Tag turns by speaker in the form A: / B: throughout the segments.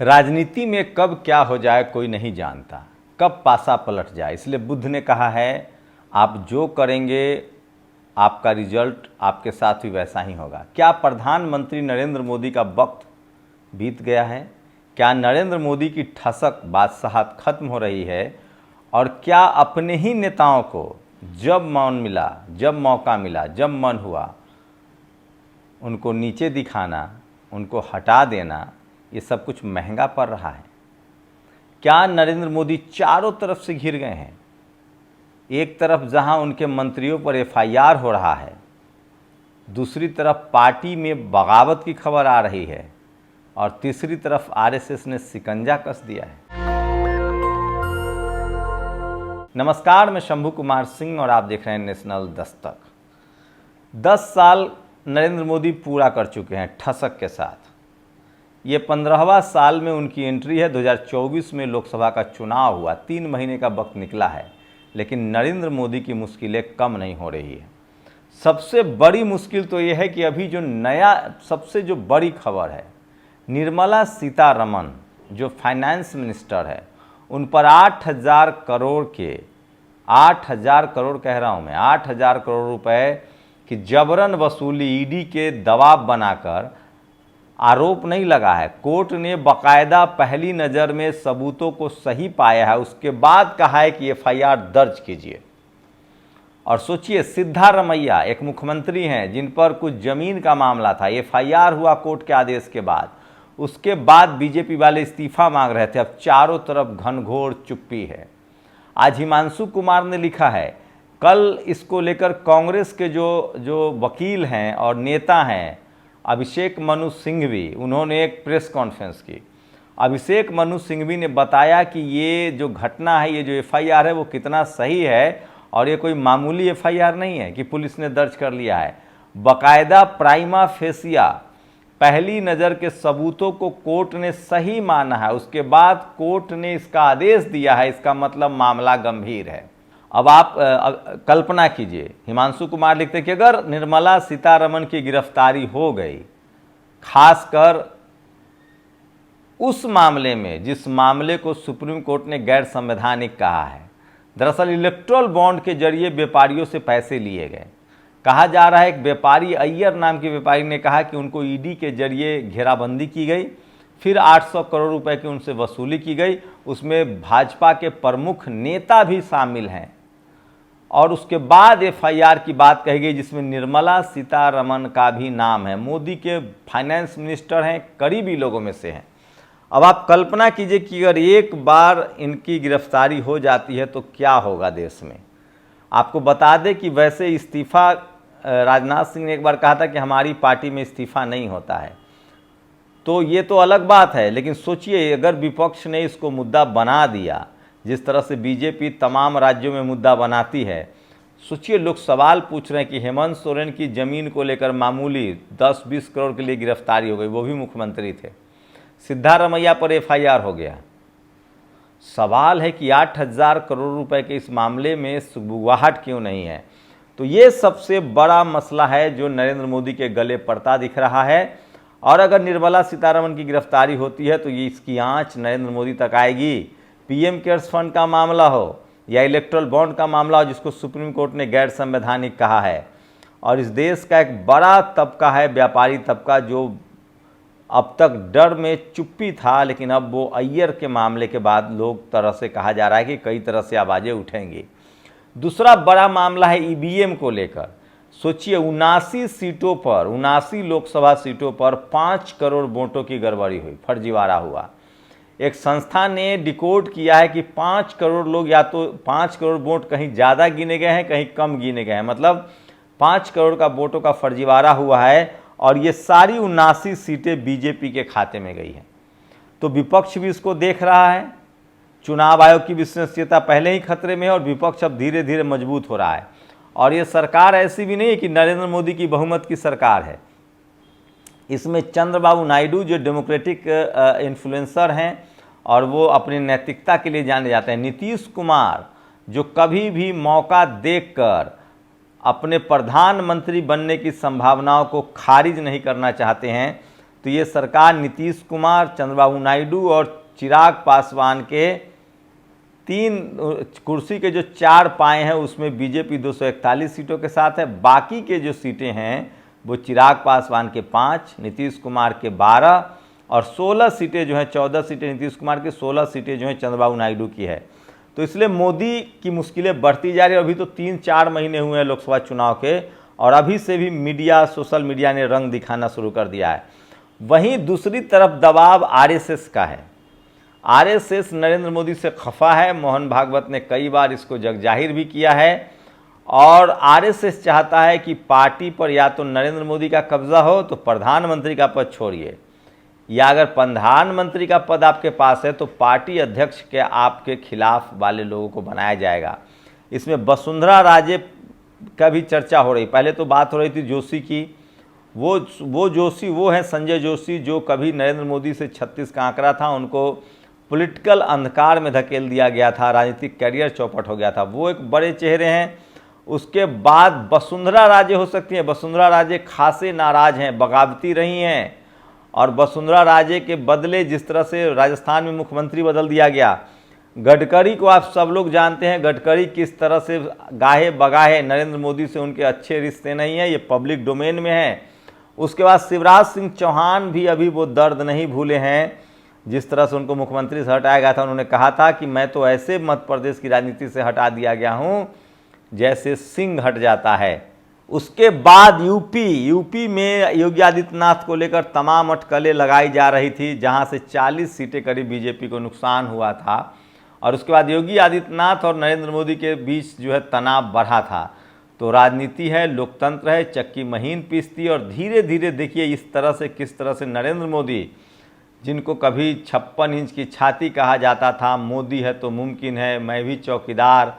A: राजनीति में कब क्या हो जाए कोई नहीं जानता, कब पासा पलट जाए। इसलिए बुद्ध ने कहा है आप जो करेंगे आपका रिजल्ट आपके साथ भी वैसा ही होगा। क्या प्रधानमंत्री नरेंद्र मोदी का वक्त बीत गया है? क्या नरेंद्र मोदी की ठसक बादशाहत खत्म हो रही है? और क्या अपने ही नेताओं को जब मौन मिला, जब मौका मिला, जब मन हुआ उनको नीचे दिखाना, उनको हटा देना, ये सब कुछ महंगा पड़ रहा है? क्या नरेंद्र मोदी चारों तरफ से घिर गए हैं? एक तरफ जहां उनके मंत्रियों पर एफआईआर हो रहा है, दूसरी तरफ पार्टी में बगावत की खबर आ रही है और तीसरी तरफ आरएसएस ने शिकंजा कस दिया है। नमस्कार, मैं शंभू कुमार सिंह और आप देख रहे हैं नेशनल दस्तक। 10 साल नरेंद्र मोदी पूरा कर चुके हैं ठसक के साथ। ये 15वां साल में उनकी एंट्री है। 2024 में लोकसभा का चुनाव हुआ, 3 महीने का वक्त निकला है, लेकिन नरेंद्र मोदी की मुश्किलें कम नहीं हो रही है। सबसे बड़ी मुश्किल तो ये है कि अभी जो नया सबसे जो बड़ी खबर है, निर्मला सीतारमण जो फाइनेंस मिनिस्टर है, उन पर 8,000 करोड़ के 8,000 करोड़ कह रहा हूँ मैं, 8,000 करोड़ रुपए की जबरन वसूली ईडी के दबाव बनाकर आरोप नहीं लगा है। कोर्ट ने बाकायदा पहली नज़र में सबूतों को सही पाया है, उसके बाद कहा है कि एफआईआर दर्ज कीजिए। और सोचिए, सिद्धारमैया एक मुख्यमंत्री हैं जिन पर कुछ ज़मीन का मामला था, एफआईआर हुआ कोर्ट के आदेश के बाद, उसके बाद बीजेपी वाले इस्तीफा मांग रहे थे। अब चारों तरफ घनघोर चुप्पी है। आज हिमांशु कुमार ने लिखा है, कल इसको लेकर कांग्रेस के जो वकील हैं और नेता हैं अभिषेक मनु सिंघवी, उन्होंने एक प्रेस कॉन्फ्रेंस की। अभिषेक मनु सिंघवी ने बताया कि ये जो घटना है, ये जो एफआईआर है वो कितना सही है और ये कोई मामूली एफआईआर नहीं है कि पुलिस ने दर्ज कर लिया है। बाकायदा प्राइमा फेसिया पहली नज़र के सबूतों को कोर्ट ने सही माना है, उसके बाद कोर्ट ने इसका आदेश दिया है। इसका मतलब मामला गंभीर है। अब आप कल्पना कीजिए, हिमांशु कुमार लिखते कि अगर निर्मला सीतारमण की गिरफ्तारी हो गई, खासकर उस मामले में जिस मामले को सुप्रीम कोर्ट ने गैर संवैधानिक कहा है, दरअसल इलेक्ट्रल बॉन्ड के जरिए व्यापारियों से पैसे लिए गए। कहा जा रहा है एक व्यापारी अय्यर नाम के व्यापारी ने कहा कि उनको ईडी के जरिए घेराबंदी की गई, फिर 800 करोड़ रुपए की उनसे वसूली की गई। उसमें भाजपा के प्रमुख नेता भी शामिल हैं और उसके बाद एफआईआर की बात कही गई जिसमें निर्मला सीतारमण का भी नाम है। मोदी के फाइनेंस मिनिस्टर हैं, करीबी लोगों में से हैं। अब आप कल्पना कीजिए कि अगर एक बार इनकी गिरफ्तारी हो जाती है तो क्या होगा देश में। आपको बता दें कि वैसे इस्तीफा राजनाथ सिंह ने एक बार कहा था कि हमारी पार्टी में इस्तीफा नहीं होता है, तो ये तो अलग बात है। लेकिन सोचिए, अगर विपक्ष ने इसको मुद्दा बना दिया, जिस तरह से बीजेपी तमाम राज्यों में मुद्दा बनाती है, सोचिए लोग सवाल पूछ रहे हैं कि हेमंत सोरेन की ज़मीन को लेकर मामूली 10-20 करोड़ के लिए गिरफ्तारी हो गई, वो भी मुख्यमंत्री थे। सिद्धारमैया पर एफआईआर हो गया। सवाल है कि 8,000 करोड़ रुपए के इस मामले में सुगबुगाहट क्यों नहीं है? तो ये सबसे बड़ा मसला है जो नरेंद्र मोदी के गले पड़ता दिख रहा है। और अगर निर्मला सीतारमण की गिरफ्तारी होती है तो ये इसकी आँच नरेंद्र मोदी तक आएगी। पीएम केयर्स फंड का मामला हो या इलेक्ट्रल बॉन्ड का मामला हो, जिसको सुप्रीम कोर्ट ने गैर संवैधानिक कहा है, और इस देश का एक बड़ा तबका है व्यापारी तबका जो अब तक डर में चुप्पी था, लेकिन अब वो अय्यर के मामले के बाद लोग तरह से कहा जा रहा है कि कई तरह से आवाज़ें उठेंगी। दूसरा बड़ा मामला है ईवीएम को लेकर। सोचिए, 79 सीटों पर, 79 लोकसभा सीटों पर 5 करोड़ वोटों की गड़बड़ी हुई, फर्जीवाड़ा हुआ। एक संस्था ने डिकोड किया है कि 5 करोड़ लोग, या तो 5 करोड़ वोट कहीं ज़्यादा गिने गए हैं, कहीं कम गिने गए हैं, मतलब 5 करोड़ का वोटों का फर्जीवाड़ा हुआ है और ये सारी 79 सीटें बीजेपी के खाते में गई हैं। तो विपक्ष भी इसको देख रहा है। चुनाव आयोग की विश्वसनीयता पहले ही खतरे में है और विपक्ष अब धीरे धीरे मजबूत हो रहा है। और ये सरकार ऐसी भी नहीं है कि नरेंद्र मोदी की बहुमत की सरकार है। इसमें चंद्रबाबू नायडू जो डेमोक्रेटिक इन्फ्लुएंसर हैं और वो अपनी नैतिकता के लिए जाने जाते हैं, नीतीश कुमार जो कभी भी मौका देखकर अपने प्रधानमंत्री बनने की संभावनाओं को खारिज नहीं करना चाहते हैं, तो ये सरकार नीतीश कुमार, चंद्रबाबू नायडू और चिराग पासवान के 3 कुर्सी के जो 4 पाए हैं उसमें बीजेपी 241 सीटों के साथ है। बाकी के जो सीटें हैं वो चिराग पासवान के 5, नीतीश कुमार के 12 और 16 सीटें जो हैं, 14 सीटें नीतीश कुमार की, 16 सीटें जो हैं चंद्रबाबू नायडू की है। तो इसलिए मोदी की मुश्किलें बढ़ती जा रही है। अभी तो 3-4 महीने हुए हैं लोकसभा चुनाव के और अभी से भी मीडिया, सोशल मीडिया ने रंग दिखाना शुरू कर दिया है। वहीं दूसरी तरफ दबाव आरएसएस का है। आरएसएस नरेंद्र मोदी से खफा है। मोहन भागवत ने कई बार इसको जगजाहिर भी किया है और आरएसएस चाहता है कि पार्टी पर या तो नरेंद्र मोदी का कब्जा हो तो प्रधानमंत्री का पद छोड़िए, या अगर प्रधानमंत्री का पद आपके पास है तो पार्टी अध्यक्ष के आपके खिलाफ वाले लोगों को बनाया जाएगा। इसमें वसुंधरा राजे का भी चर्चा हो रही। पहले तो बात हो रही थी जोशी की। वो जोशी वो हैं संजय जोशी जो कभी नरेंद्र मोदी से 36 का आंकड़ा था, उनको पॉलिटिकल अंधकार में धकेल दिया गया था, राजनीतिक कैरियर चौपट हो गया था। वो एक बड़े चेहरे हैं। उसके बाद वसुंधरा राजे हो सकती हैं। वसुंधरा राजे खासे नाराज हैं, बगावती रही हैं और वसुंधरा राजे के बदले जिस तरह से राजस्थान में मुख्यमंत्री बदल दिया गया, गडकरी को आप सब लोग जानते हैं, गडकरी किस तरह से गाहे बगाहे नरेंद्र मोदी से उनके अच्छे रिश्ते नहीं हैं, ये पब्लिक डोमेन में है। उसके बाद शिवराज सिंह चौहान भी अभी वो दर्द नहीं भूले हैं। जिस तरह से उनको मुख्यमंत्री से हटाया गया था, उन्होंने कहा था कि मैं तो ऐसे मध्य प्रदेश की राजनीति से हटा दिया गया हूँ जैसे सिंह हट जाता है। उसके बाद यूपी में योगी आदित्यनाथ को लेकर तमाम अटकलें लगाई जा रही थी, जहां से 40 सीटें करीब बीजेपी को नुकसान हुआ था और उसके बाद योगी आदित्यनाथ और नरेंद्र मोदी के बीच जो है तनाव बढ़ा था। तो राजनीति है, लोकतंत्र है, चक्की महीन पीसती और धीरे धीरे देखिए इस तरह से किस तरह से नरेंद्र मोदी, जिनको कभी 56 इंच की छाती कहा जाता था, मोदी है तो मुमकिन है, मैं भी चौकीदार,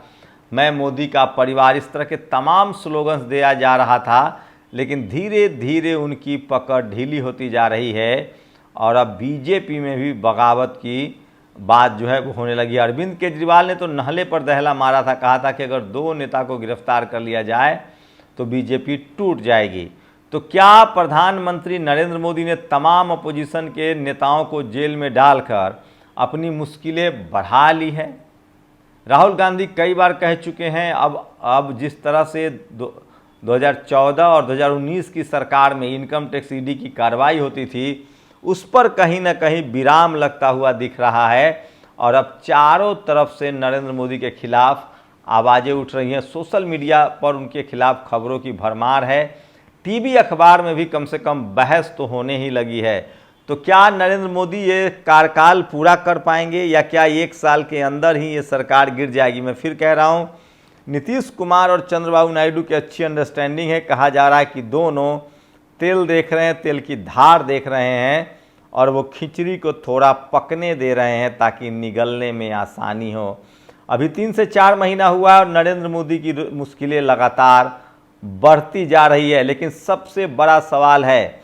A: मैं मोदी का परिवार, इस तरह के तमाम स्लोगन्स दिया जा रहा था, लेकिन धीरे धीरे उनकी पकड़ ढीली होती जा रही है और अब बीजेपी में भी बगावत की बात जो है वो होने लगी। अरविंद केजरीवाल ने तो नहले पर दहला मारा था, कहा था कि अगर 2 नेता को गिरफ्तार कर लिया जाए तो बीजेपी टूट जाएगी। तो क्या प्रधानमंत्री नरेंद्र मोदी ने तमाम अपोजिशन के नेताओं को जेल में डालकर अपनी मुश्किलें बढ़ा ली है? राहुल गांधी कई बार कह चुके हैं अब जिस तरह से 2014 और 2019 की सरकार में इनकम टैक्स ईडी की कार्रवाई होती थी, उस पर कहीं ना कहीं विराम लगता हुआ दिख रहा है और अब चारों तरफ से नरेंद्र मोदी के खिलाफ आवाज़ें उठ रही हैं। सोशल मीडिया पर उनके खिलाफ खबरों की भरमार है, टीवी अखबार में भी कम से कम बहस तो होने ही लगी है। तो क्या नरेंद्र मोदी ये कार्यकाल पूरा कर पाएंगे या क्या 1 साल के अंदर ही ये सरकार गिर जाएगी? मैं फिर कह रहा हूँ, नीतीश कुमार और चंद्रबाबू नायडू की अच्छी अंडरस्टैंडिंग है। कहा जा रहा है कि दोनों तेल देख रहे हैं, तेल की धार देख रहे हैं और वो खिचड़ी को थोड़ा पकने दे रहे हैं ताकि निगलने में आसानी हो। अभी 3 से 4 महीना हुआ और नरेंद्र मोदी की मुश्किलें लगातार बढ़ती जा रही है। लेकिन सबसे बड़ा सवाल है,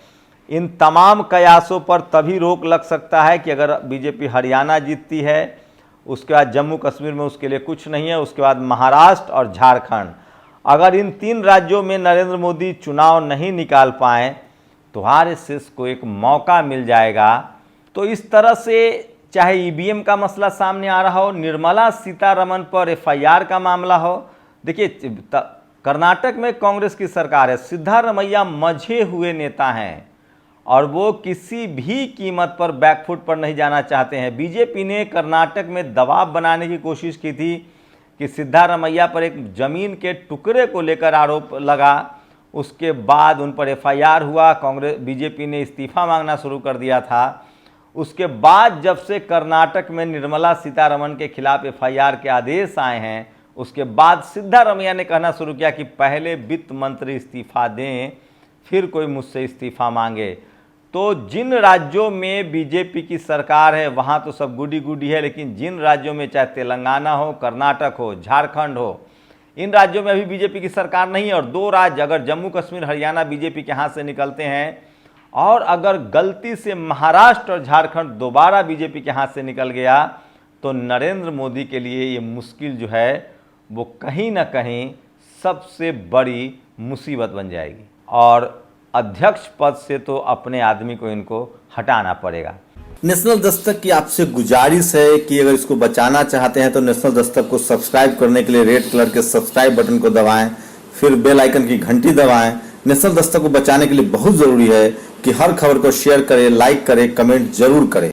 A: इन तमाम कयासों पर तभी रोक लग सकता है कि अगर बीजेपी हरियाणा जीतती है, उसके बाद जम्मू कश्मीर में उसके लिए कुछ नहीं है, उसके बाद महाराष्ट्र और झारखंड, अगर इन 3 राज्यों में नरेंद्र मोदी चुनाव नहीं निकाल पाएँ तो आरएसएस को एक मौका मिल जाएगा। तो इस तरह से चाहे ईवीएम का मसला सामने आ रहा हो, निर्मला सीतारमण पर एफआईआर का मामला हो। देखिए कर्नाटक में कांग्रेस की सरकार है, सिद्धारमैया मझे हुए नेता हैं और वो किसी भी कीमत पर बैकफुट पर नहीं जाना चाहते हैं। बीजेपी ने कर्नाटक में दबाव बनाने की कोशिश की थी कि सिद्धारमैया पर एक ज़मीन के टुकड़े को लेकर आरोप लगा, उसके बाद उन पर एफआईआर हुआ, बीजेपी ने इस्तीफा मांगना शुरू कर दिया था। उसके बाद जब से कर्नाटक में निर्मला सीतारमण के खिलाफ एफआईआर के आदेश आए हैं, उसके बाद सिद्धारमैया ने कहना शुरू किया कि पहले वित्त मंत्री इस्तीफा दें, फिर कोई मुझसे इस्तीफा मांगे। तो जिन राज्यों में बीजेपी की सरकार है वहाँ तो सब गुडी गुडी है, लेकिन जिन राज्यों में चाहे तेलंगाना हो, कर्नाटक हो, झारखंड हो, इन राज्यों में अभी बीजेपी की सरकार नहीं है। और 2 राज्य अगर जम्मू कश्मीर हरियाणा बीजेपी के हाथ से निकलते हैं और अगर गलती से महाराष्ट्र और झारखंड दोबारा बीजेपी के हाथ से निकल गया तो नरेंद्र मोदी के लिए ये मुश्किल जो है वो कहीं ना कहीं सबसे बड़ी मुसीबत बन जाएगी। और अध्यक्ष पद से तो अपने आदमी को इनको हटाना पड़ेगा।
B: नेशनल दस्तक की आपसे गुजारिश है कि अगर इसको बचाना चाहते हैं तो नेशनल दस्तक को सब्सक्राइब करने के लिए रेड कलर के सब्सक्राइब बटन को दबाएं, फिर बेल आइकन की घंटी दबाएं। नेशनल दस्तक को बचाने के लिए बहुत ज़रूरी है कि हर खबर को शेयर करें, लाइक करें, कमेंट जरूर करें।